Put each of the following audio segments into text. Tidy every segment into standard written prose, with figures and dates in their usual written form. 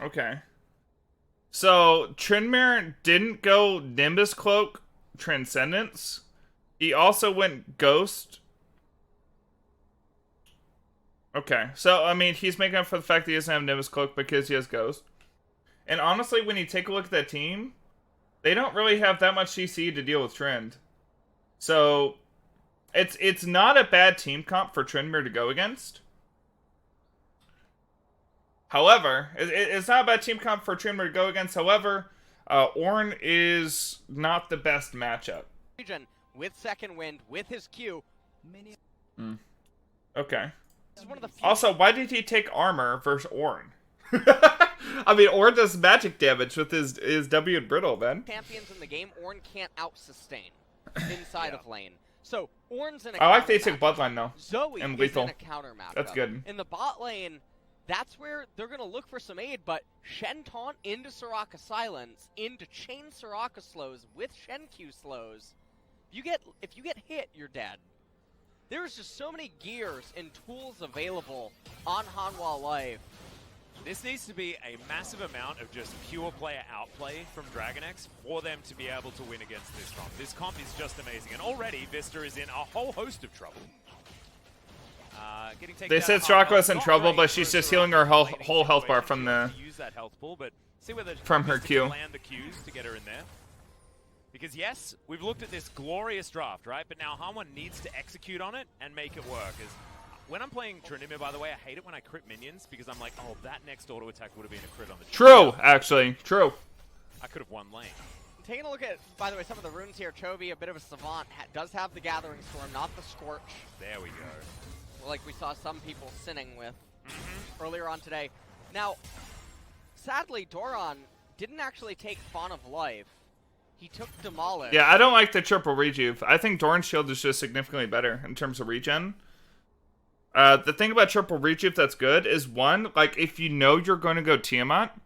Okay. So, Tryndamere didn't go Nimbus Cloak Transcendence. He also went Ghost. Okay. So, I mean, he's making up for the fact that he doesn't have Nimbus Cloak because he has Ghost. And honestly, when you take a look at that team, they don't really have that much CC to deal with Trend. So, it's not a bad team comp for Tryndamere to go against. However, it's not a bad team comp for Tryndamere to go against. However, Ornn is not the best matchup. Region with second wind with his Q. Okay. One of the Also, why did he take armor versus Ornn? I mean, Ornn does magic damage with his W and Brittle, man. Champions in the game, Ornn can't out-sustain inside of lane. So, Ornn's in a I like they took bloodline, though. Zoe and is lethal. in a counter matchup. That's good. In the bot lane, that's where they're going to look for some aid, but Shen taunt into Soraka silence, into chain Soraka slows with Shen Q slows. If you get hit, you're dead. There's just so many gears and tools available on Hanwha Life. This needs to be a massive amount of just pure player outplay from DragonX for them to be able to win against this comp. This comp is just amazing, and already Vista is in a whole host of trouble. They said Soraka's in trouble, but she's just healing her whole health bar from the use that health pool, but see whether from her Q. Land the Qs to get her in there. Because yes, we've looked at this glorious draft, right? But now Hanwha needs to execute on it and make it work. As when I'm playing Tryndamere, by the way, I hate it when I crit minions because I'm like, oh, that next auto attack would have been a crit on the True, actually. True. I could have won lane. Taking a look at, by the way, some of the runes here, Chovy, a bit of a savant, does have the Gathering Storm, not the Scorch. There we go. Like we saw some people sinning with earlier on today. Now, sadly, Doran didn't actually take Fawn of Life. He took Demolish. Yeah, I don't like the triple rejuve. I think Doran's shield is just significantly better in terms of regen. The thing about triple rejuve that's good is, one, like, if you know you're going to go Tiamat,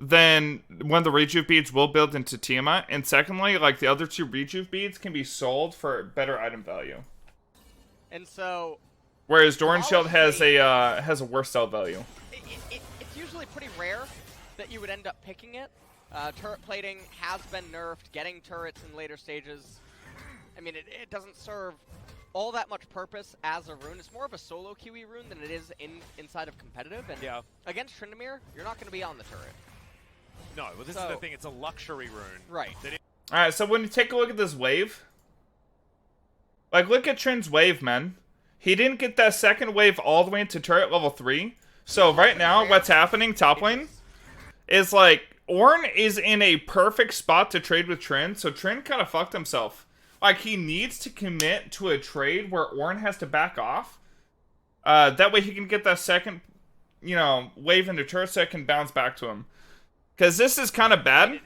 then one of the rejuve beads will build into Tiamat. And secondly, like, the other two rejuve beads can be sold for better item value. And so... Whereas Doran's shield has a worse sell value. It's usually pretty rare that you would end up picking it. Turret plating has been nerfed, getting turrets in later stages. I mean, it doesn't serve all that much purpose as a rune. It's more of a solo QE rune than it is inside of competitive. And against Tryndamere, you're not going to be on the turret. No, well, this is the thing. It's a luxury rune. Right. Alright, so when you take a look at this wave, like, look at Tryn's wave, man. He didn't get that second wave all the way into turret level 3. So right now, what's happening top lane is, like, Ornn is in a perfect spot to trade with Tryn, so Tryn kind of fucked himself. Like, he needs to commit to a trade where Ornn has to back off. That way he can get that second, you know, wave into turret so it can bounce back to him. Because this is kind of bad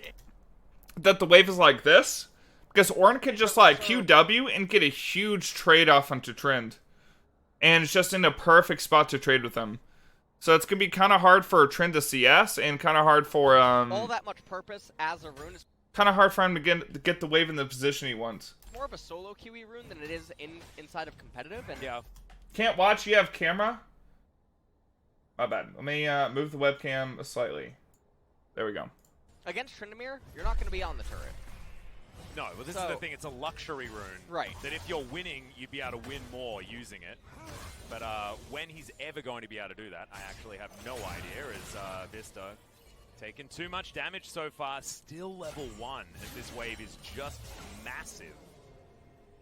that the wave is like this. Because Ornn can just, like, QW and get a huge trade off onto Tryn. And it's just in a perfect spot to trade with him. So it's going to be kind of hard for Tryn to CS, and kind of hard for, all that much purpose as a rune is... Kind of hard for him to get the wave in the position he wants. More of a solo QE rune than it is inside of competitive, and... Can't watch, you have camera? My bad. Let me move the webcam slightly. There we go. Against Tryndamere, you're not going to be on the turret. No, well, this is the thing. It's a luxury rune. Right. That if you're winning, you'd be able to win more using it. But when he's ever going to be able to do that, I actually have no idea, as Vista taken too much damage so far. Still level 1, as this wave is just massive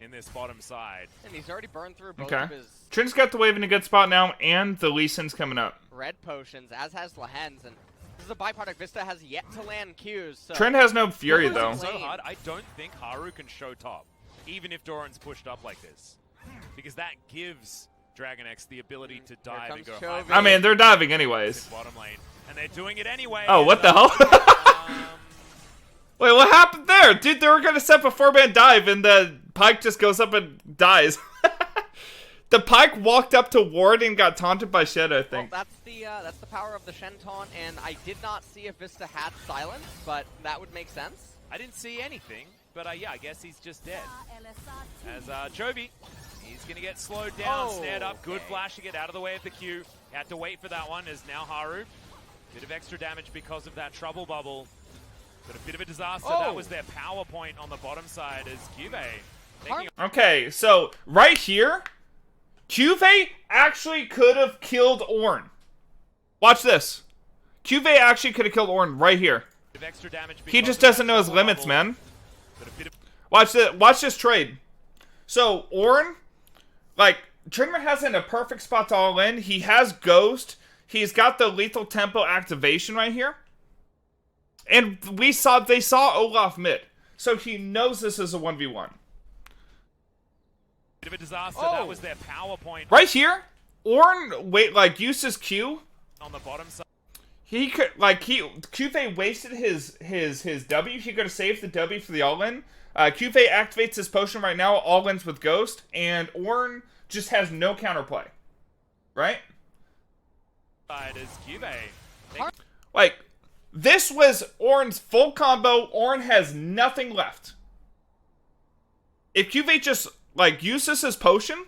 in this bottom side. And he's already burned through both of his... Tryn's got the wave in a good spot now, and the Lee Sin's coming up. Red potions, as has Lahen's, and this is a byproduct. Vista has yet to land Qs. So Tryn has no Fury, though. So hard, I don't think Haru can show top, even if Doran's pushed up like this. Because that gives DragonX the ability to dive and go high. I mean, they're diving anyways. Bottom lane, and they're doing it anyway. Oh, what the hell? Wait, what happened there? Dude, they were going to set a 4-man dive, and the Pyke just goes up and dies. The Pyke walked up to ward and got taunted by Shed, I think. Well, that's the power of the Shen taunt, and I did not see if Vista had silence, but that would make sense. I didn't see anything, but yeah, I guess he's just dead. As Chovy, he's going to get slowed down, snared up. Good flash to get out of the way of the Q. Had to wait for that one, as now Haru Bit of extra damage because of that trouble bubble. But a bit of a disaster. Oh. That was their power point on the bottom side as Cuvee making Okay, so right here, Cuvee actually could have killed Ornn. Watch this. Cuvee actually could have killed Ornn right here. a bit of extra damage. He because just of that doesn't know his trouble limits, bubble. man. But a bit of Watch this trade. So Ornn, like, Tryndamere has in a perfect spot to all in. He has Ghost. He's got the lethal tempo activation right here. And they saw Olaf mid. So he knows this is a 1v1. bit of a disaster. Oh. That was their power point Right here, Ornn used his Q. on the bottom side. He could Cuvee wasted his W. He could have saved the W for the all-in. Cuvee activates his potion right now, all-ins with Ghost, and Ornn just has no counterplay. Right? Is Cuvee. Like, this was Ornn's full combo. Ornn has nothing left. If Cuvee just, like, uses his potion,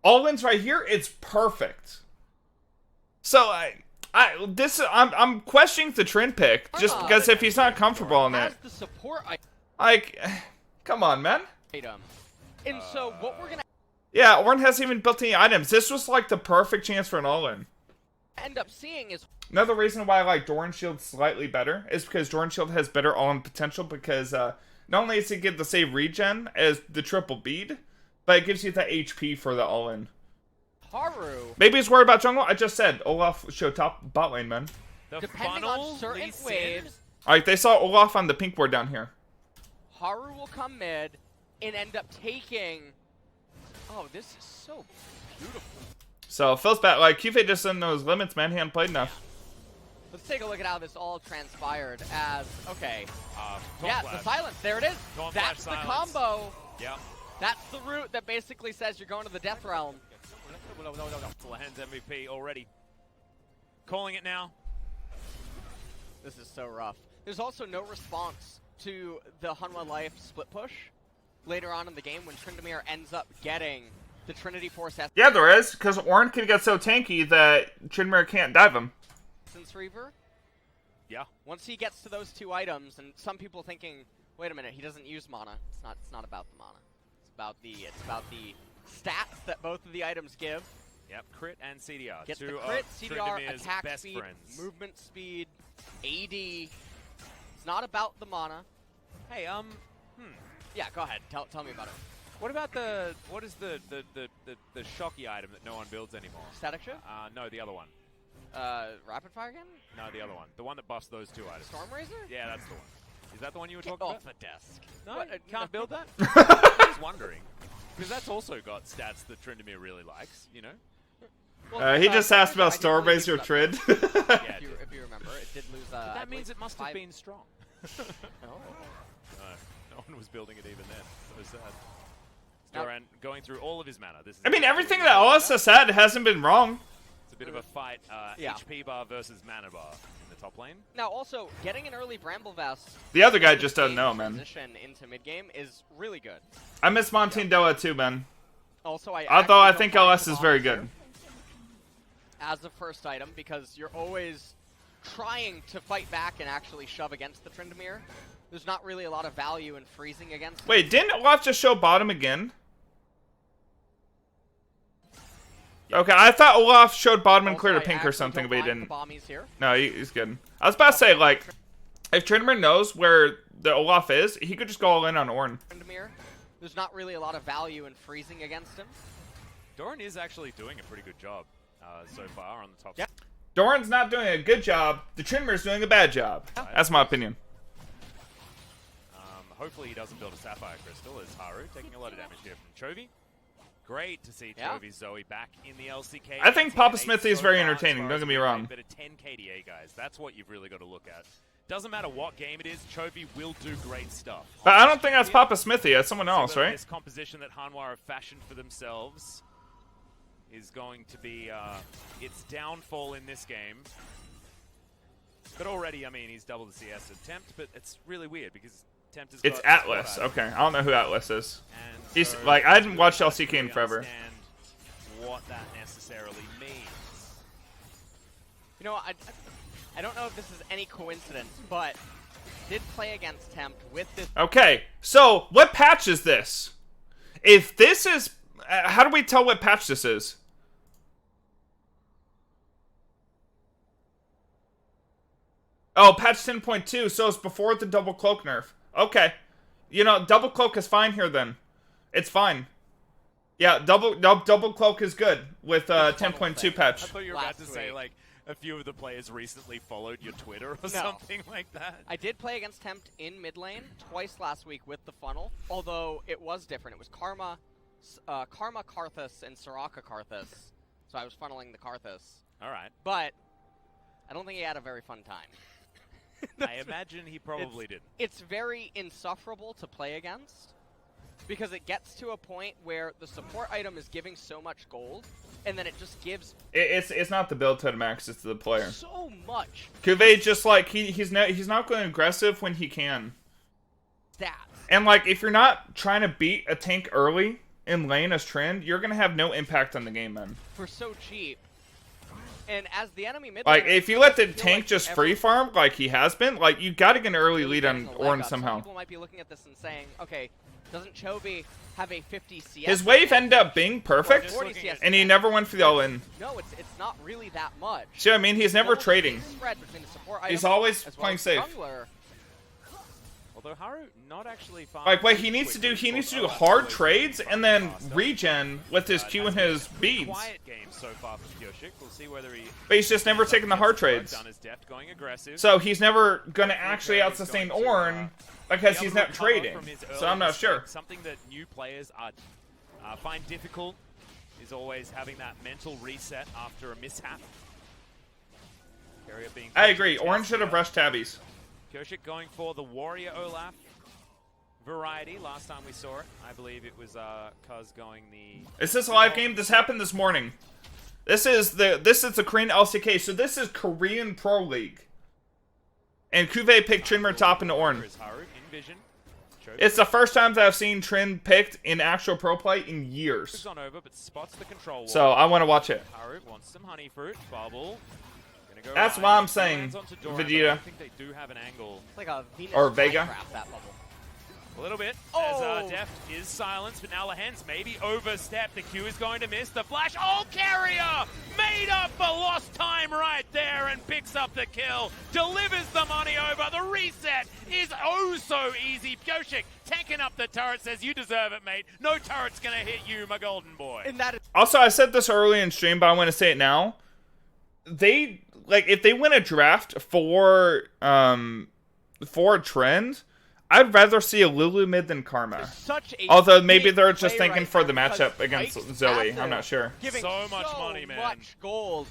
all-ins right here, it's perfect. So, I'm questioning the trend pick, just because if he's not comfortable on As that. the support Like, come on, man. item. And so what we're gonna Yeah, Ornn hasn't even built any items. This was, like, the perfect chance for an all-in. end up seeing is Another reason why I like Doran Shield slightly better is because Doran Shield has better all-in potential because not only does it give the same regen as the triple bead, but it gives you the HP for the all-in. Haru. Maybe he's worried about jungle? I just said Olaf showed top bot lane, man. The Depending funnel on certain leads in. waves, Alright, they saw Olaf on the pink board down here. Haru will come mid and end up taking. Oh, this is so beautiful. So, Phil's back. Like, Cuvee just doesn't know his limits, man. He hadn't played enough. Let's take a look at how this all transpired as, okay. Taunt Yeah, flash. the silence, there it is. Taunt That's the flash silence. combo. Yeah. That's the route that basically says you're going to the death realm. No. Hands MVP already. Calling it now. This is so rough. There's also no response to the Hanwha Life split push later on in the game when Tryndamere ends up getting the Trinity Force Yeah, there is, because Ornn can get so tanky that Tryndamere can't dive him. Essence Reaver. Yeah. Once he gets to those two items, and some people thinking, wait a minute, he doesn't use mana. It's not about the mana. It's about the stats that both of the items give. Yep. Crit and CDR. Get the Two crit, of CDR, Tryndamere's attack best speed, friends. movement speed, AD. It's not about the mana. Hey, Yeah, go ahead. Tell me about it. what about what is the shocky item that no one builds anymore? Static Shift? No, the other one. Rapid Fire again? No, the other one. The one that buffs those two items. Storm Razor? Yeah, that's the one. Is that the one you were Get talking off about? the desk. No, What, can't no. build that? I was wondering. Because that's also got stats that Tryndamere really likes, you know? Well, He just asked about I did lose Stormbracer that. Trid. Yeah, If you remember, it did lose. I that means believe it must have 5 been strong. Oh. No one was building it even then. So sad. Now- Doran going through all of his mana. This is I mean, exactly everything what that we're Alice talking has said hasn't been wrong. about. It's a bit of a fight. Yeah. HP bar versus mana bar in the top lane. Now, also getting an early Bramble Vest. The other guy in just this doesn't game know, man. Transition into mid game is really good. I miss Montindoa too, man. Also, Although I actually think don't mind LS the is very bombs good. as the first item because you're always trying to fight back and actually shove against the Tryndamere. There's not really a lot of value in freezing against. Wait, didn't Olaf just show bottom again? Okay, I thought Olaf showed bottom and Also, cleared a I pink or actually something, don't but he mind the didn't. bombies here. No, he's good. I was about to say, like, if Tryndamere knows where the Olaf is, he could just go all in on Ornn. Tryndamere. There's not really a lot of value in freezing against him. Doran is actually doing a pretty good job so far on the top. Yeah. Doran's not doing a good job. The Tryndamere's doing a bad job. That's my opinion. Hopefully he doesn't build a Sapphire Crystal as Haru, taking a lot of damage here from Chovy. Great to see Yeah. Chovy Zoe back in the LCK. I think Papa 10-8 Smithy is so very far as entertaining, far don't as get me we wrong. played, But a 10 KDA, guys. That's what you've really got to look at. Doesn't matter what game it is, Chovy will do great stuff. But I don't think that's Papa Smithy. That's someone else, So right? This composition that Hanwha have fashioned for themselves is going to be its downfall in this game. But already, I mean, he's double the CS at Tempt, but it's really weird because Tempt has It's got Atlas. squad Okay, I don't know who Atlas is. and He's so like, I hadn't really watched don't LCK in really forever. understand what that necessarily means. You know, I don't know if this is any coincidence, but did play against Tempt with this. Okay, so what patch is this? If this is... how do we tell what patch this is? Oh, patch 10.2, so it's before the double cloak nerf. Okay. You know, double cloak is fine here then. It's fine. Yeah, double cloak is good with 10.2 patch. I thought you were about to say, like, a few of the players recently followed your Twitter or something like that. I did play against Tempt in mid lane twice last week with the funnel, although it was different. It was Karma Karthus, and Soraka Karthus, so I was funneling the Karthus. All right. But I don't think he had a very fun time. I imagine he probably didn't. It's very insufferable to play against, because it gets to a point where the support item is giving so much gold, and then it just gives... It's not the build to the max, it's the player. So much. Cuvee just like, he's not going aggressive when he can. Stats. And like, if you're not trying to beat a tank early in lane as Trend, you're going to have no impact on the game, man. For so cheap. And as the enemy mid like, laner, if you let the I feel tank like just free farm like he has been, like, you got to get an early lead on Ornn somehow. Some people might be looking at this and saying, okay, doesn't Chovy have a 50 CS? His wave ended up being perfect, 40 CS and he never went for the all-in. No, it's not really that much. See what I mean? He's never trading. Spread between the support He's item always as well playing as safe. jungler. Although Haru not actually far. Like, what he needs to do, hard trades and then regen with his Q and his beads. Quiet game so far from Kyoshik. We'll see whether he... But he's just never taken the hard trades. So he's never going to actually out-sustain Ornn because he's not trading. So I'm not sure. Something that new players find difficult is always having that mental reset after a mishap. I agree. Ornn should have rushed tabbies. Kyoshik going for the Warrior Olaf variety. Last time we saw it, I believe it was Cuz going the... Is this a live game? This happened this morning. This is the Korean LCK, so this is Korean Pro League. And Cuvee picked Trindamere top into Ornn. It's the first time that I've seen Trend picked in actual pro play in years. So I want to watch it. Haru wants some honey fruit. Bubble. That's why I'm saying Vegeta. I think they do have an angle. It's like a Venus or Vega. Minecraft, that bubble. A little bit, oh. as Deft is silenced, but now Lahen's maybe overstepped. The Q is going to miss the flash. Oh, Carrier made up for lost time right there and picks up the kill. Delivers the money over. The reset is oh so easy. Kyoshik tanking up the turret, says you deserve it, mate. No turret's going to hit you, my golden boy. And that is also, I said this early in stream, but I want to say it now. If they win a draft for Trend, I'd rather see a Lulu mid than Karma. Although maybe they're just thinking for the matchup against Zoe. I'm not sure. Giving so much money, man. Much gold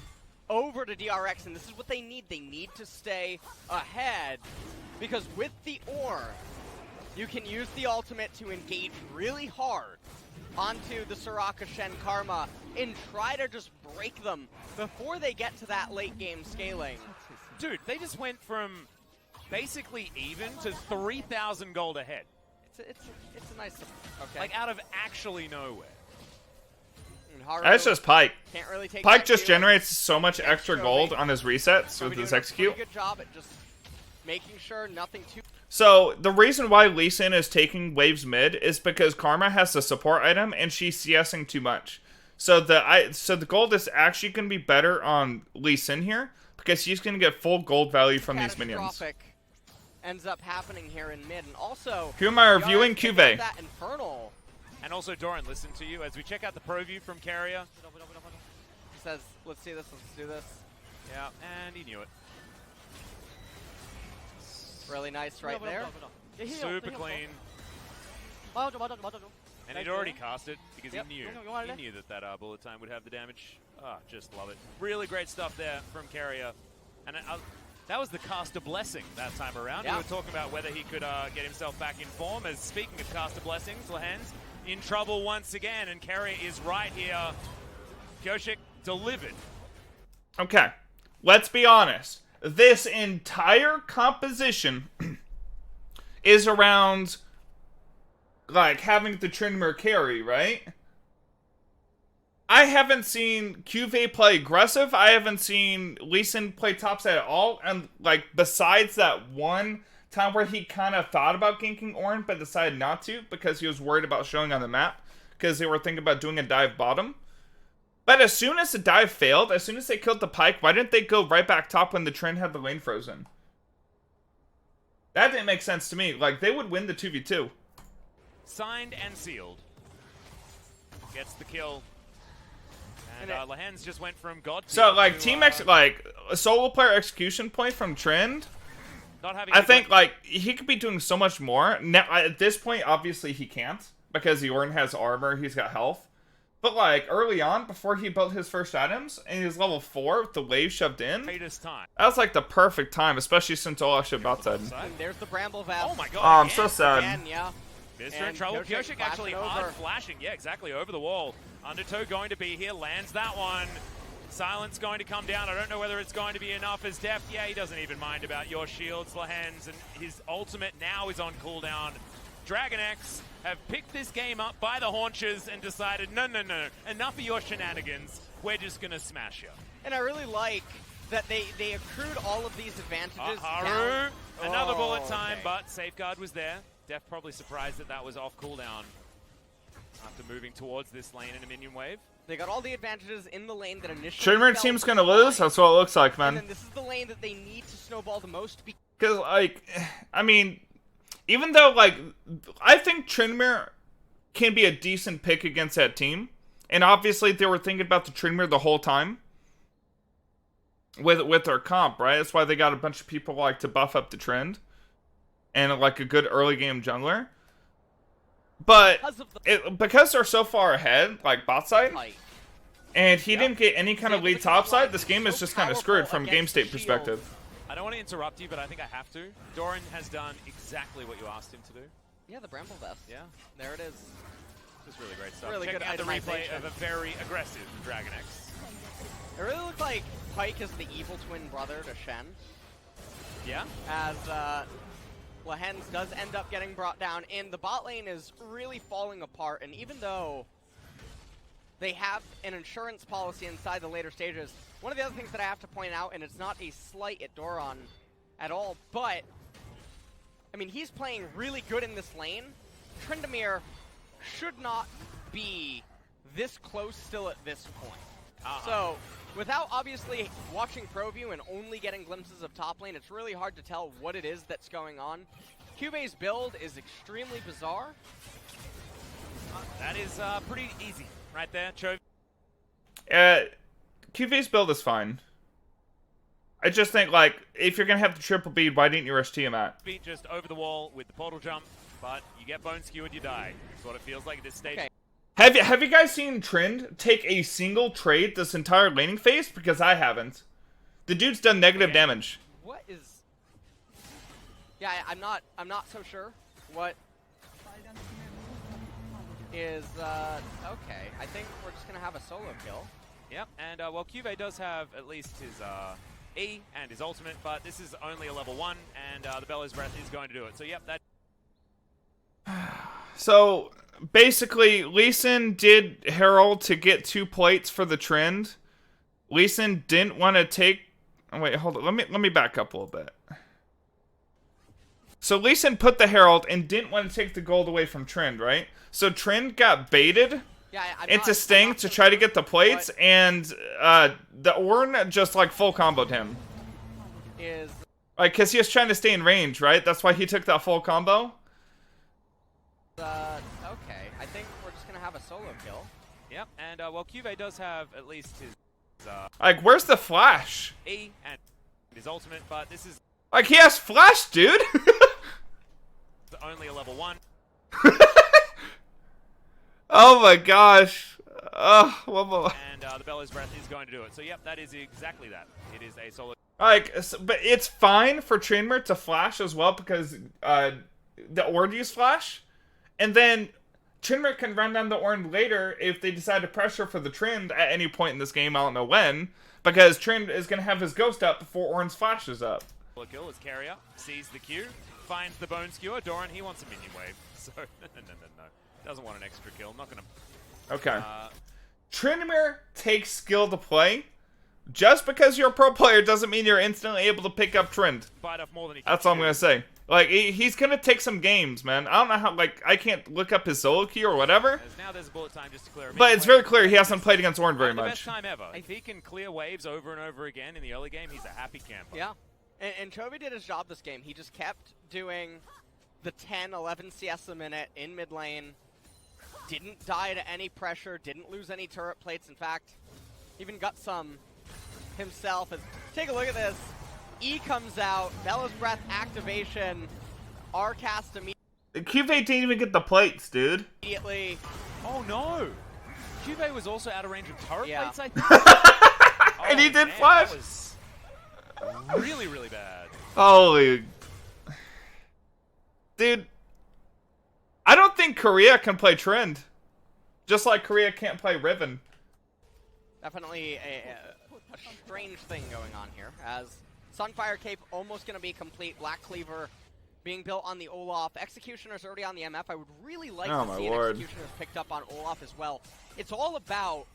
over to DRX, and this is what they need. They need to stay ahead, because with the Ornn, you can use the ultimate to engage really hard onto the Soraka Shen Karma and try to just break them before they get to that late game scaling. Dude, they just went from basically even to 3,000 gold ahead. It's a nice, okay. Like out of actually nowhere. That's just Pyke. Can't really take Pyke just generates so much extra gold on his resets with his execute. Good job at just making sure nothing too. So the reason why Lee Sin is taking waves mid is because Karma has the support item and she's CSing too much. So the gold is actually going to be better on Lee Sin here because she's going to get full gold value from these minions. Ends up happening here in mid, and also who am I reviewing? Cuvee. That Infernal. And also Doran, listen to you as we check out the pro view from Carrier. He says, "Let's see this. Let's do this." Yeah, and he knew it. Really nice right there. Super clean. And he'd already cast it because he knew that bullet time would have the damage. Ah, just love it. Really great stuff there from Carrier. And that was the caster blessing that time around. We were talking about whether he could get himself back in form. As speaking of caster blessings, Lahen's in trouble once again, and Carrier is right here. Kyoshik delivered. Okay, let's be honest. This entire composition is around, like, having the Trindamere carry, right? I haven't seen Cuvee play aggressive. I haven't seen Lee Sin play topside at all. And, like, besides that one time where he kind of thought about ganking Ornn, but decided not to because he was worried about showing on the map because they were thinking about doing a dive bottom. But as soon as the dive failed, as soon as they killed the Pyke, why didn't they go right back top when the Trend had the lane frozen? That didn't make sense to me. Like, they would win the 2v2. Signed and sealed. Gets the kill. And Lahen's just went from God tier So, like, to, like, a solo player execution point from Trend, not having I think, like, he could be doing so much more. Now, at this point, obviously, he can't. Because the Ornn has armor, he's got health. But, like, early on, before he built his first items, and he was level 4 with the wave shoved in, time. that was, like, the perfect time, especially since Olaf should bot side. And there's the Bramble Vest. Oh my god. Oh, I'm so sad. Again, yeah. Mr. in trouble. Kyoshik actually hard flashing. Yeah, exactly, over the wall. Undertow going to be here, lands that one. Silence going to come down. I don't know whether it's going to be enough as Deft. Yeah, he doesn't even mind about your shields, Lahen's, and his ultimate now is on cooldown. Dragon X have picked this game up by the haunches and decided, no, enough of your shenanigans. We're just going to smash you. And I really like that they accrued all of these advantages. Haru, another bullet time, okay. but Safeguard was there. Def probably surprised that that was off cooldown after moving towards this lane in a minion wave. They got all the advantages in the lane that initially Trinmer team's gonna lose? That's what it looks like, man. And then this is the lane that they need to snowball the most. Because, like, I mean, even though, like, I think Trinmer can be a decent pick against that team. And obviously they were thinking about the Trinmer the whole time. With their comp, right? That's why they got a bunch of people, like, to buff up the Trend. And, like, a good early game jungler. But because they're so far ahead, like bot side, and he didn't get any kind of lead top side, this game is just kind of screwed from game state perspective. I don't want to interrupt you, but I think I have to. Doran has done exactly what you asked him to do. Yeah, the Bramble Vest. Yeah. There it is. This is really great stuff. Really good out the replay itemization of a very aggressive Dragon X. It really looked like Pyke is the evil twin brother to Shen. Yeah. As Lahen's does end up getting brought down, and the bot lane is really falling apart. And even though they have an insurance policy inside the later stages, one of the other things that I have to point out, and it's not a slight at Doran at all, but I mean, he's playing really good in this lane. Tryndamere should not be this close still at this point. So, without obviously watching ProView and only getting glimpses of top lane, it's really hard to tell what it is that's going on. Cuvee's build is extremely bizarre. That is pretty easy right there, Cho. Cuvee's build is fine. I just think, like, if you're going to have the triple bead, why didn't you rush Tiamat? Beat just over the wall with the portal jump, but you get bone skewered, you die. That's what it feels like at this stage. Okay. Have you guys seen Trend take a single trade this entire laning phase? Because I haven't. The dude's done negative damage. What is? Yeah, I'm not so sure what is. Okay, I think we're just gonna have a solo kill. Yep, and well, Cuvee does have at least his E and his ultimate, but this is only a level 1, and the Bellows Breath is going to do it. So yep, that. So basically, Lee Sin did Herald to get 2 plates for the Trend. Lee Sin didn't want to take. Oh, wait, hold on. Let me back up a little bit. So Lee Sin put the Herald and didn't want to take the gold away from Trend, right? So Trend got baited into Sting to try to get the plates, and the Ornn just like full comboed him. Like, cause he was trying to stay in range, right? That's why he took that full combo. Okay, I think we're just gonna have a solo kill. Yep, and well, Cuvee does have at least his like, where's the flash? E and his ultimate, but this is like, he has flash, dude. only a level 1. Oh my gosh. And the Bellows Breath is going to do it. So yep, that is exactly that. It is a solo. Like, but it's fine for Tryndamere to flash as well because the Ornn use flash, and then Tryndamere can run down the Ornn later if they decide to pressure for the Trend at any point in this game. I don't know when, because Trend is going to have his ghost up before Ornn's flash is up. Kill as Carrier sees the Q, finds the Bone Skewer. Doran, he wants a minion wave, so no. Doesn't want an extra kill. Not gonna. Okay. Tryndamere takes skill to play. Just because you're a pro player doesn't mean you're instantly able to pick up Trynd. That's all I'm gonna say. Like, he's gonna take some games, man. I don't know how, like, I can't look up his solo queue or whatever. Now there's a bullet time just to clear But it's very clear he hasn't played against Ornn very the much. best time ever. If he can clear waves over and over again in the early game, he's a happy camper. Yeah. And Chovy did his job this game. He just kept doing the 10, 11 CS a minute in mid lane. Didn't die to any pressure, didn't lose any turret plates. In fact, even got some himself. Take a look at this. E comes out, Bella's Breath activation, R cast Cuvee didn't even get the plates, dude. immediately. Oh no! Cuvee was also out of range of turret plates, I think. And he did flash. That was really, really bad. Holy. Dude. I don't think Korea can play Trynd. Just like Korea can't play Riven. Definitely a strange thing going on here, as Sunfire Cape almost going to be complete. Black Cleaver being built on the Olaf. Executioner's already on the MF. I would really like to see an Executioner's picked up on Olaf as well. It's all about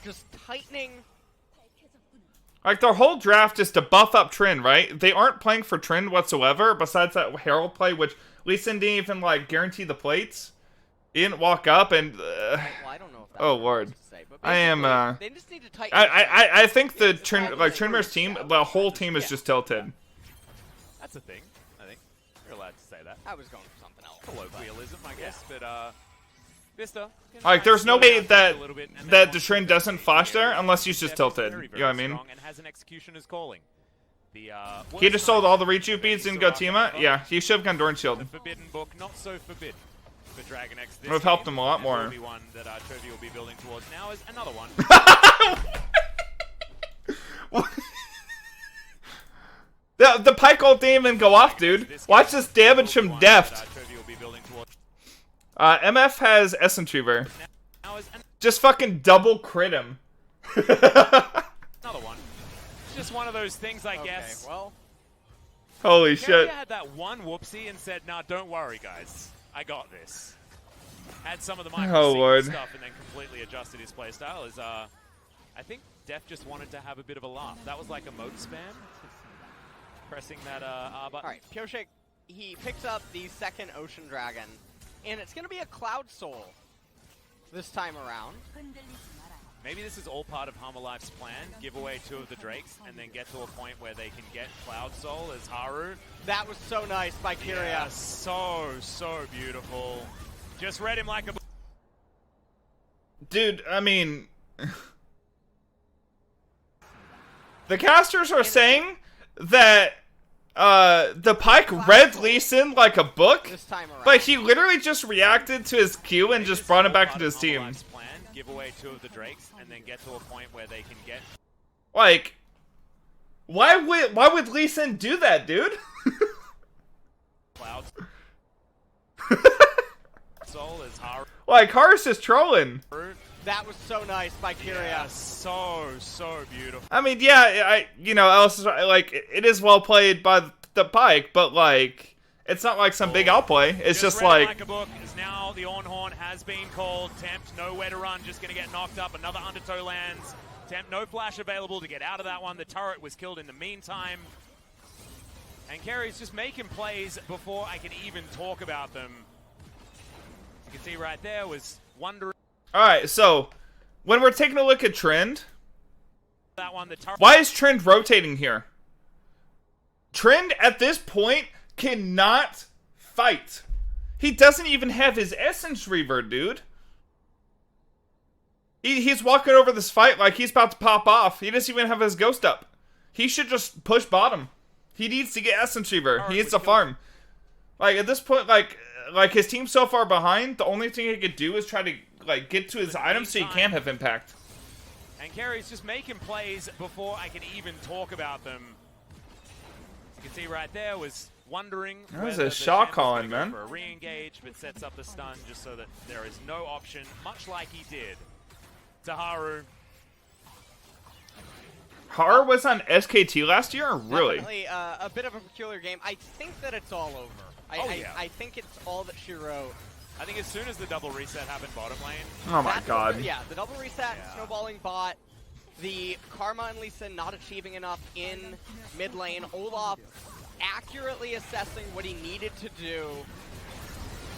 just tightening. Like, their whole draft is to buff up Trynd, right? They aren't playing for Trynd whatsoever, besides that Herald play, which Lee Sin didn't even, like, guarantee the plates. He didn't walk up and... Well, I don't know if that's oh, Lord. say, but I am, they just need to tighten. I think the Tryndamere's team, the whole team is just tilted. That's a thing, I think. You're allowed to say that. I was going for something else. Colloquialism, I guess, but, Vista. Like, there's no way that the Trynd doesn't flash there unless he's just tilted. You know what I mean? And has an Executioner's calling. He just sold all the reach beads and go Tima? Yeah, he should have gone Dorn Shield. The Forbidden Book, not so forbidden for Dragon X. This would have helped him a lot more. The one that Chovy will be building towards now is another one. The Pike ult didn't even go off, dude. Watch this damage from Deft. MF has Essence Reaver. Just fucking double crit him. Another one. It's just one of those things, I guess. Well, holy shit. had that one whoopsie and said, nah, don't worry, guys. I got this. Had some of the micro stuff and then completely adjusted his playstyle. I think Def just wanted to have a bit of a laugh. That was like a mode spam. Pressing that R button. Alright, Pioshik, he picks up the second Ocean Dragon, and it's going to be a Cloud Soul this time around. Maybe this is all part of Hammerlife's plan. Give away 2 of the Drakes and then get to a point where they can get Cloud Soul as Haru. That was so nice by Kyria. Yeah, so beautiful. Just read him like a... Dude, I mean... the casters are saying that the Pike read Lee Sin like a book, this time around. but he literally just reacted to his Q and just brought him back into his team. Give away 2 of the Drakes and then get to a point where they can get... Like, why would Lee Sin do that, dude? Clouds. Soul is Haru. Like, Haru's just trolling. That was so nice by Kyria. Yeah, so beautiful. I mean, yeah, like, it is well played by the Pike, but, like, it's not like some big outplay. It's just like... a book is now the Ornhorn has been called. Tempt, nowhere to run, just going to get knocked up. Another Undertow lands. Tempt, no flash available to get out of that one. The turret was killed in the meantime. And Kerry's just making plays before I can even talk about them. You can see right there was wondering... Alright, so, when we're taking a look at Trynd, that one, the turret... why is Trynd rotating here? Trynd, at this point, cannot fight. He doesn't even have his Essence Reaver, dude. He's walking over this fight like he's about to pop off. He doesn't even have his Ghost up. He should just push bottom. He needs to get Essence Reaver. He needs to farm. Like, at this point, like his team's so far behind, the only thing he could do is try to, like, get to his items so he can have impact. And Kerry's just making plays before I can even talk about them. You can see right there was wondering that was a shot calling, man. For a re-engage, but sets up the stun just so that there is no option, much like he did to Haru. Haru was on SKT last year? Really? Definitely a bit of a peculiar game. I think that it's all over. I think it's all that she wrote I think as soon as the double reset happened bottom lane, Oh my god. Yeah, the double reset, snowballing bot, the Karma and Lee Sin not achieving enough in mid lane, Olaf accurately assessing what he needed to do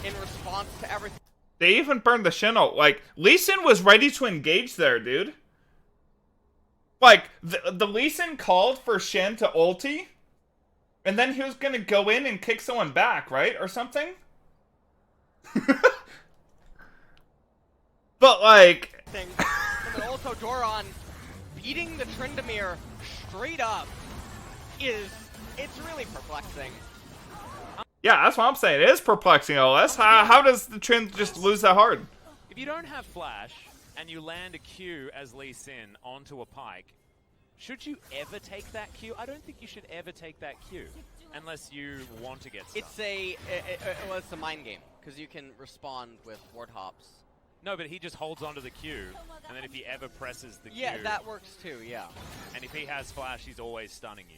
in response to everything. They even burned the Shin ult. Like, Lee Sin was ready to engage there, dude. Like, the Lee Sin called for Shin to ulti, and then he was gonna go in and kick someone back, right? Or something? But, like... And then also Doran beating the Tryndamere straight up it's really perplexing. Yeah, that's what I'm saying. It is perplexing, OS. How does the Trynd just lose that hard? if you don't have flash and you land a Q as Lee Sin onto a Pyke, should you ever take that Q? I don't think you should ever take that Q unless you want to get stuck. It's a mind game because you can respond with ward hops. No, but he just holds onto the Q, and then if he ever presses the Q... Yeah, that works too, yeah. And if he has flash, he's always stunning you.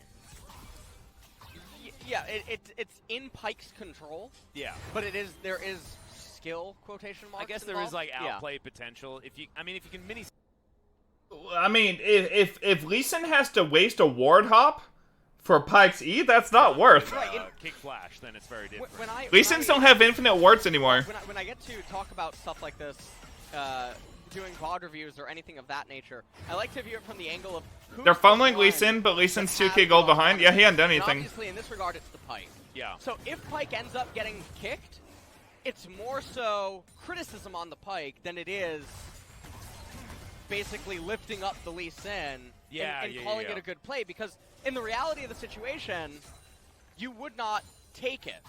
Yeah, it's in Pyke's control. Yeah. But there is skill, quotation marks, I guess involved. there is, like, outplay potential. If you can mini... I mean, if Lee Sin has to waste a ward hop for Pyke's E, that's not worth. Kick flash, then it's very different. Lee Sins don't have infinite wards anymore. When I get to talk about stuff like this, doing VOD reviews or anything of that nature, I like to view it from the angle of who's They're funneling Lee Sin, but Lee Sin's 2k gold behind. Yeah, he hadn't done anything. Obviously, in this regard, it's the Pyke. Yeah. So if Pyke ends up getting kicked, it's more so criticism on the Pyke than it is basically lifting up the Lee Sin and calling it a good play, because in the reality of the situation, you would not take it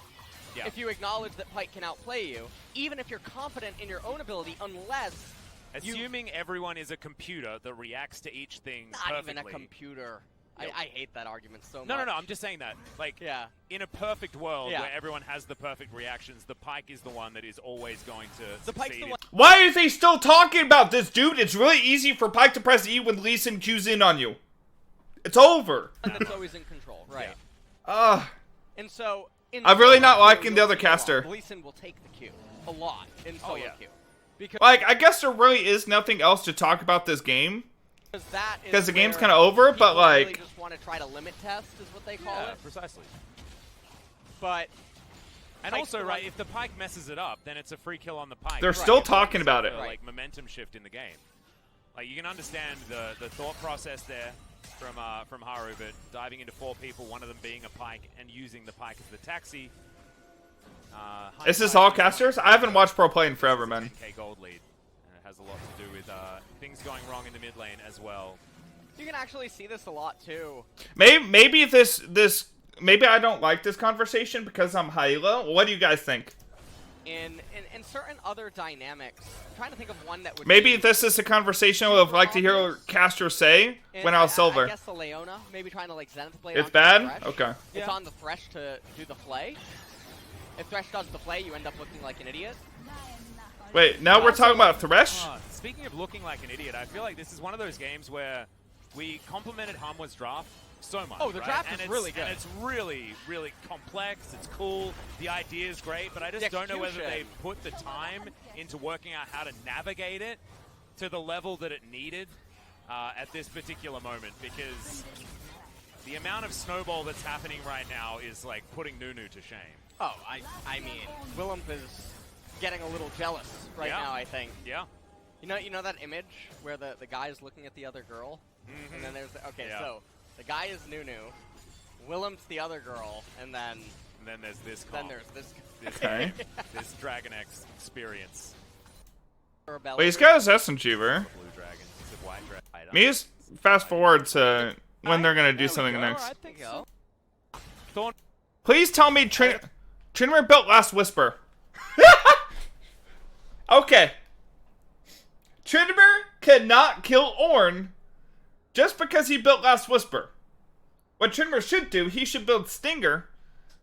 if you acknowledge that Pyke can outplay you, even if you're confident in your own ability, unless assuming everyone is a computer that reacts to each thing not perfectly. even a computer. Yep. I hate that argument so much. No, I'm just saying that. Like, in a perfect world where everyone has the perfect reactions, the Pyke is the one that is always going to succeed. Why are they still talking about this, dude? It's really easy for Pyke to press E when Lee Sin Q's in on you. It's over. And it's always in control, right? And so, I'm really not liking the other caster. Lee Sin will take the Q a lot in solo Q. Because I guess there really is nothing else to talk about this game. Because the game's kind of over, but like... Really just want to try to limit test, is what they call it. Precisely. But... And also, right, if the Pyke messes it up, then it's a free kill on the Pyke. They're still talking about it. Like, momentum shift in the game. Like, you can understand the thought process there from Haru, but diving into 4 people, one of them being a Pyke, and using the Pyke as the taxi. Is this all casters? I haven't watched pro play in forever, man. 10k gold lead. And it has a lot to do with things going wrong in the mid lane as well. You can actually see this a lot too. Maybe maybe I don't like this conversation because I'm Hyla. What do you guys think? In certain other dynamics, I'm trying to think of one that would maybe this is a conversation I would like to hear casters say when I was silver. I guess the Leona, maybe trying to like Zenith Blade. It's bad? Thresh. Okay. It's on the Thresh to do the flay. If Thresh does the play, you end up looking like an idiot. Wait, now we're talking about Thresh? Speaking of looking like an idiot, I feel like this is one of those games where we complimented Hamwa's draft so much. Oh, the draft is really good. And it's really, really complex. It's cool. The idea is great, but I just don't know whether they put the time into working out how to navigate it to the level that it needed at this particular moment, because the amount of snowball that's happening right now is like putting Nunu to shame. Oh, I mean, Willem is getting a little jealous right now, I think. Yeah. You know that image where the guy is looking at the other girl? And then there's so the guy is Nunu, Willem's the other girl, and then there's this then there's this Okay. this Dragon X experience. Wait, he's got his Essence-Achiever. Blue dragon. It's a white dragon. Me just fast forward to when they're gonna do something next. I think so. Please tell me Tryndamere built Last Whisper. Okay. Tryndamere cannot kill Ornn just because he built Last Whisper. What Tryndamere should do, he should build Stinger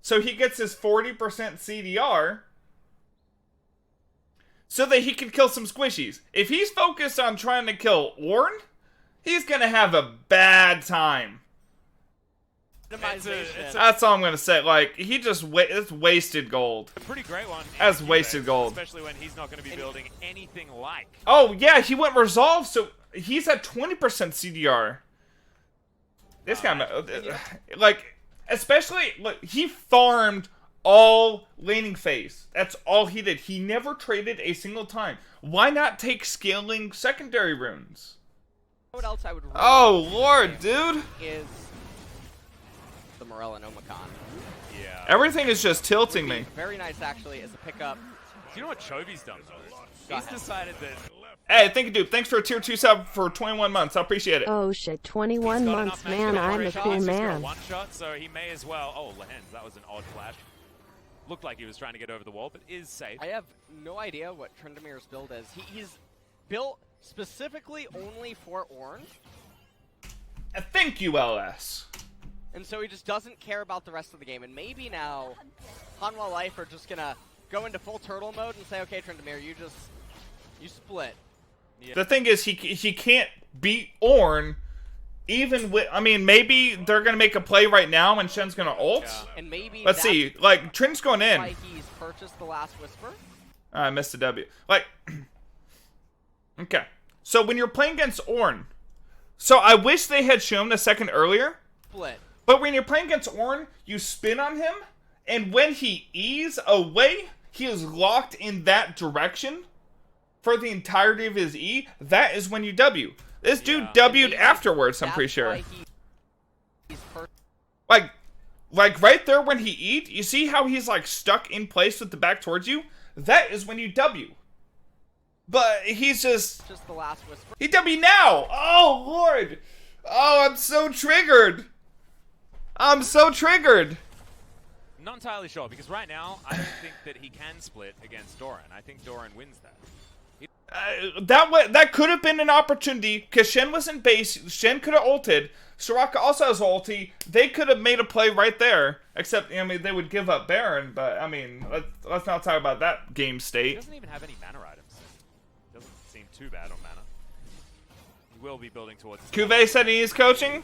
so he gets his 40% CDR so that he can kill some squishies. If he's focused on trying to kill Ornn, he's gonna have a bad time. Optimization. That's all I'm gonna say. Like, he just it's wasted gold. A pretty great one. That's wasted gold. Especially when he's not going to be building anything like. Oh yeah, he went resolve, so he's at 20% CDR. This guy, like, especially look, he farmed all laning phase. That's all he did. He never traded a single time. Why not take scaling secondary runes? What else I would really Oh lord, dude. is the Morel and Omicron. Yeah. Everything is just tilting me. Very nice, actually, as a pickup. Do you know what Chobi's done, though? Go He's ahead. decided that... Hey, thank you, dude. Thanks for a tier 2 sub for 21 months. I appreciate it. Oh shit, 21 he's got months, enough man, magic I'm a for cool He's got man. one shot, so he may as well... Oh, Lehens, that was an odd flash. Looked like he was trying to get over the wall, but is safe. I have no idea what Tryndamere's build is. He's built specifically only for Ornn, Thank you, LS. and so he just doesn't care about the rest of the game. And maybe now, Hanwha Life are just gonna go into full turtle mode and say, okay, Tryndamere, you split. Yeah. The thing is, he can't beat Ornn, even with... I mean, maybe they're going to make a play right now and Shen's going to ult. Yeah. And maybe Let's see. Like, Trin's going in. why he's purchased the Last Whisper. I missed a W. Like, okay. So when you're playing against Ornn, so I wish they had shown a second earlier, Split. but when you're playing against Ornn, you spin on him, and when he E's away, he is locked in that direction for the entirety of his E. That is when you W. This dude Yeah. W'd afterwards, I'm pretty That's sure. why he's Like right there when he E'd, you see how he's like stuck in place with the back towards you? That is when you W. But he's just the Last Whisper. he W now! Oh lord! Oh, I'm so triggered! I'm so triggered! Not entirely sure, because right now, I don't think that he can split against Doran. I think Doran wins that. That could have been an opportunity, because Shen was in base, Shen could have ulted, Soraka also has ulti, they could have made a play right there, except, I mean, they would give up Baron, but, I mean, let's not talk about that game He state. doesn't even have any mana items. Doesn't seem too bad on mana. He will be building towards... Cuvee said he is coaching?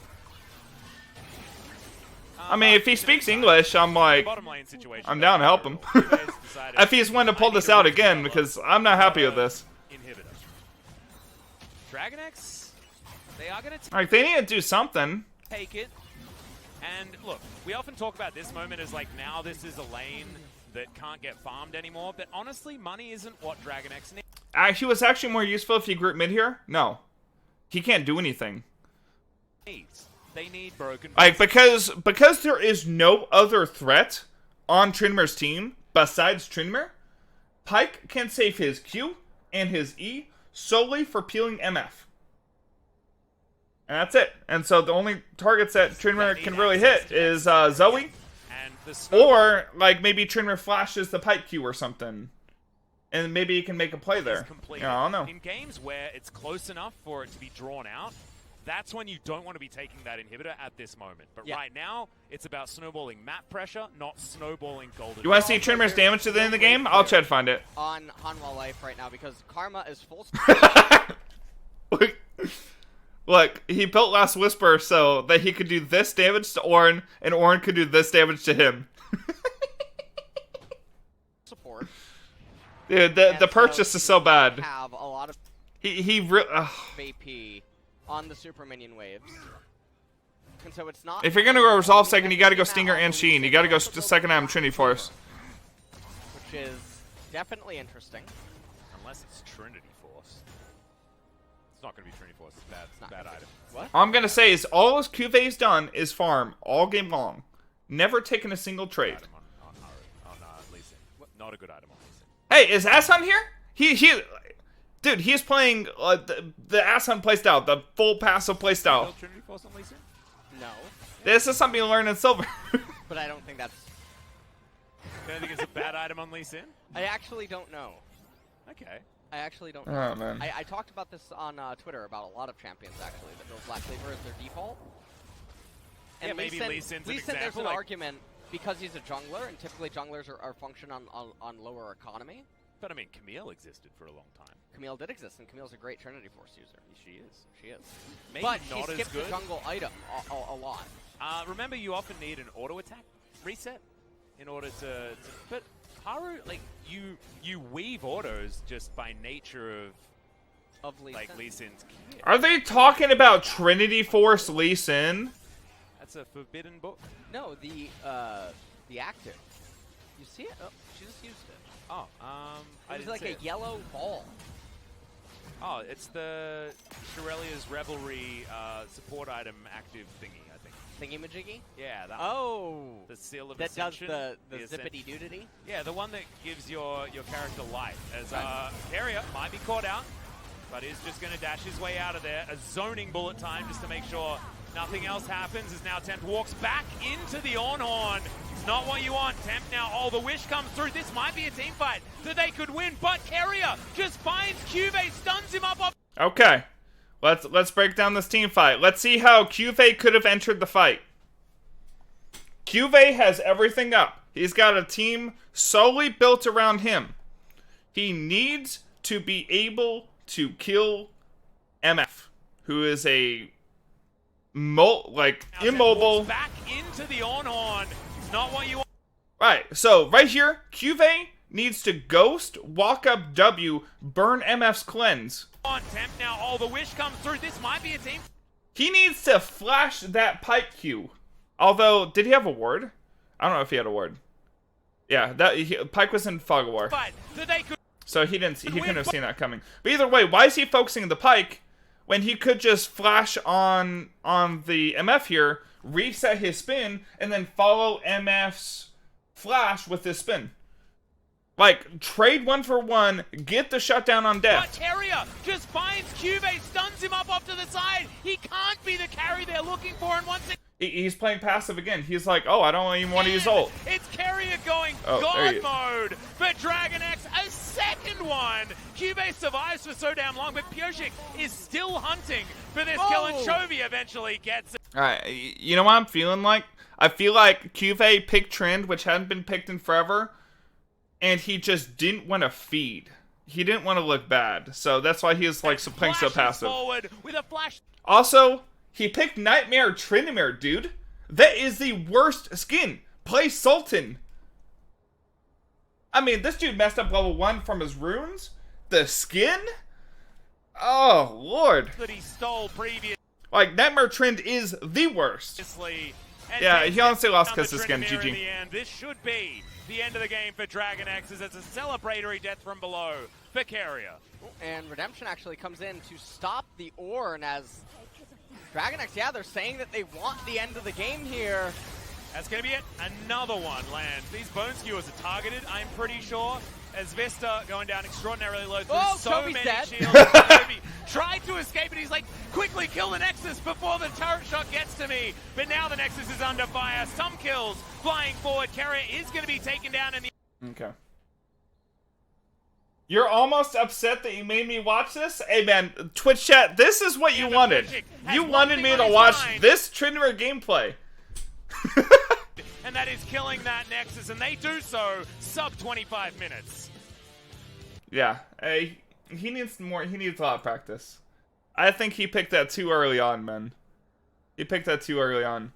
I mean, if he speaks English, I'm like, Bottom lane situation, I'm down to help him. If he's wanting to pull this out again, because I'm not happy with this. Inhibitor. Dragon X, they are going to Like, they need to do something. take it. And look, we often talk about this moment as like, now this is a lane that can't get farmed anymore, but honestly, money isn't what Dragon X He was actually more useful if he grew mid here. No. He can't do anything. needs. They need broken... Like, because there is no other threat on Tryndamere's team besides Tryndamere, Pyke can save his Q and his E solely for peeling MF. And that's it. And so the only targets that Tryndamere can really hit is Zoe, And the or like maybe Tryndamere flashes the Pyke Q or something. And maybe he can make a play there. Complete. Yeah, I don't know. In games where it's close enough for it to be drawn out, that's when you don't want to be taking that inhibitor at this moment. But Yeah. right now, it's about snowballing map pressure, not snowballing golden. You want to see Tryndamere's damage to the end of the game? I'll try to find it. On Hanwha Life right now because Karma is full. Look, he built Last Whisper so that he could do this damage to Ornn, and Ornn could do this damage to him. Support. Dude, the purchase is so bad. Have a lot of He really. AP on the super minion waves, and so it's not. If you're gonna go Resolve second, you gotta go Stinger and Sheen. You gotta go second Adam Trinity Force. Which is definitely interesting. Unless it's Trinity Force. It's not going to be Trinity Force. It's not bad gonna be. item. What? All I'm gonna say is all his Cuvee's done is farm all game long. Never taken a single trade. Item on Lee Sin. Not a good item on Lee Sin. Hey, is Assan here? Dude, he's playing the Assan playstyle, the full passive playstyle. Build Trinity Force on Lee Sin? No, This is something you learn in Silver. but I don't think that's. You don't think it's a bad item on Lee Sin? I actually don't know. Okay. I actually don't know. Oh, man. I talked about this on Twitter about a lot of champions actually that build Black Cleaver as their default. Yeah, maybe Lee Sin's an Lee Sin, there's example, an like- argument because he's a jungler, and typically junglers are function on lower economy. But I mean, Camille existed for a long time. Camille did exist, and Camille's a great Trinity Force user. She is. She is. Maybe But not she as skips good. the jungle item a lot. Remember, you often need an auto attack reset in order to but Haru, like you weave autos just by nature Of Lee like Sin. Lee Sin's kit. Are they talking about Trinity Force Lee Sin? That's a forbidden book. No, the active. You see it? Oh, she just used it. Oh, I It was didn't like see a it. yellow ball. Oh, it's the Shirelia's Revelry support item active thingy, I think. Thingy-majiggy? Yeah, that one. Oh! The seal of That does ascension. the Ascent- zippity-doodity? Yeah, the one that gives your character life. As Carrier might be caught out, but is just going to dash his way out of there. A zoning bullet time just to make sure nothing else happens as now Temp walks back into the Ornhorn. It's not what you want. Temp now, oh, the wish comes through. This might be a team fight that they could win, but Carrier just finds Cuvee, stuns him up. Okay. Let's break down this team fight. Let's see how Cuvee could have entered the fight. Cuvee has everything up. He's got a team solely built around him. He needs to be able to kill MF, who is a immobile. Back into the Ornhorn. It's not what you want. Right. So right here, Cuvee needs to ghost, walk up W, burn MF's cleanse. Temp now, oh, the wish comes through. This might be a team. He needs to flash that Pike Q. Although, did he have a ward? I don't know if he had a ward. Yeah, Pike was in Fog of War. But they could So he couldn't have seen that coming. But either way, why is he focusing the Pike when he could just flash on the MF here, reset his spin, and then follow MF's flash with his spin? Like, trade 1-for-1, get the shutdown on death. But Carrier just finds Cuvee, stuns him up to the side. He can't be the carry they're looking for, and once He's playing passive again. He's like, oh, I don't even want to use ult. it's Carrier going Oh, there you- God mode for Dragon X, a second one. Cuvee survives for so damn long, but Pyosik is still hunting for this kill, and Chovy eventually gets it. Alright, you know what I'm feeling like? I feel like Cuvee picked Trend, which hadn't been picked in forever, and he just didn't want to feed. He didn't want to look bad, so that's why he was like playing so Flashes passive. forward with a flash. Also, he picked Nightmare Tryndamere, dude. That is the worst skin. Play Sultan. I mean, this dude messed up level 1 from his runes. The skin? Oh, Lord. That he stole previously. Like, Nightmare Trend is the worst. And Yeah, takes he honestly lost down because the of skin. Tryndamere in GG. the end. This should be the end of the game for Dragon X, as it's a celebratory death from below for Carrier. And Redemption actually comes in to stop the Ornn as Dragon X, yeah, they're saying that they want the end of the game here. That's going to be it. Another one lands. These Bone Skewers are targeted, I'm pretty sure, as Vista going down extraordinarily low. There's so Kobe's many dead. shields. Kobe tried to escape, and he's like, quickly kill the Nexus before the turret shot gets to me. But now the Nexus is under fire. Some kills flying forward. Carrier is going to be taken down in the... Okay. You're almost upset that you made me watch this? Hey man, Twitch chat, this is what you wanted. You wanted me to watch this Tryndamere gameplay. And that is killing that Nexus, and they do so sub 25 minutes. Yeah, he needs a lot of practice. I think he picked that too early on, man. He picked that too early on.